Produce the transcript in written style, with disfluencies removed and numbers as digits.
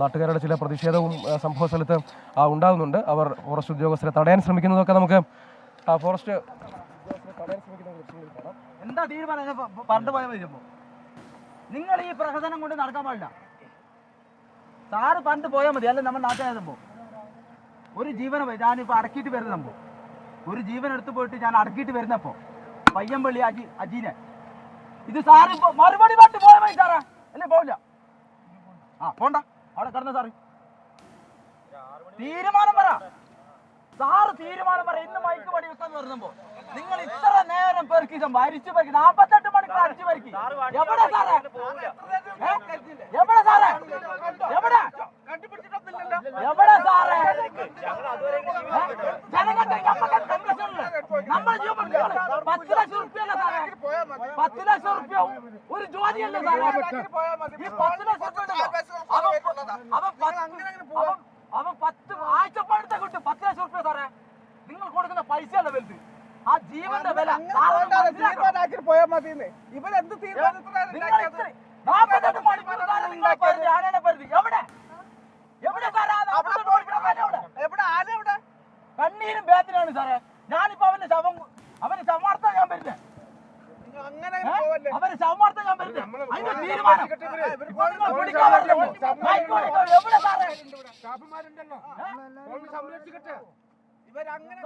നാട്ടുകാരുടെ ചില പ്രതിഷേധവും സംഭവ സ്ഥലത്ത് ഉണ്ടാകുന്നുണ്ട്. അവർ ഫോറസ്റ്റ് ഉദ്യോഗസ്ഥരെ തടയാൻ ശ്രമിക്കുന്നതൊക്കെ നമുക്ക് ഫോറസ്റ്റ് എന്താ തീരുമാനം പറഞ്ഞു പോയാൽ മതിയപ്പോ നിങ്ങൾ ഈ പ്രഹസനം കൊണ്ട് നടക്കാൻ പാടില്ല. സാറ് പണ്ട് പോയാൽ മതി. അല്ല നമ്മൾ നാട്ടുകാരുമ്പോ ഒരു ജീവനെ ഞാനിപ്പോൾ അടക്കിയിട്ട് വരുന്ന സംഭവം ഒരു ജീവൻ എടുത്തു പോയിട്ട് ഞാൻ അടക്കിയിട്ട് വരുന്നപ്പോ പയ്യമ്പള്ളി അജീനെ ഇത് സാറ് മറുപടി പണ്ട് പോയാൽ മതി സാറേ. അല്ലേ പോവില്ല. പോണ്ട അവിടെ കിടന്ന സാറ് തീരുമാനം പറ. സാറ് തീരുമാനം പറ. ഇന്ന് മൈക്ക് പടി വെക്കാൻ വരുമ്പോ നിങ്ങൾ ഇത്ര നേരം പെറുക്കി മരിച്ചു പെറുക്കി 48 മണിക്കൂർ അടിച്ചു പെറുക്കി. എവിടെ സാറേ? എവിടെ സാറേ? എവിടെ എവിടെ സാറേ? ജനങ്ങളുടെ നമ്മുടെ ജീവൻ 10 ലക്ഷം റുപ്യല്ല സാറേ. 10 ലക്ഷം റുപ്യ ഒരു ജോലിയല്ലേ സാറേ? ഈ 10 ലക്ഷം അവൻ 10 ആഴ്ചപ്പാടത്തെ കിട്ടും. 10 ലക്ഷം റുപ്യ സാറേ. നിങ്ങൾ കൊടുക്കുന്ന പൈസയല്ല വലുത്, ആ ജീവന്റെ വില. പോയാൽ മതി. ഇവരെന്ത് കണ്ണീരും വേദനയാണ് സാറേ. ഞാനിപ്പോ അവന്റെ ശവമാർത്ത ഞാൻ വരുന്നേ. അവന്റെ ശവമാർത്ത ഞാൻ വരുന്നേ. അതിന്റെ തീരുമാനം എവിടെ സാറേ? സംരക്ഷിക്കട്ടെ ഇവരങ്ങനെ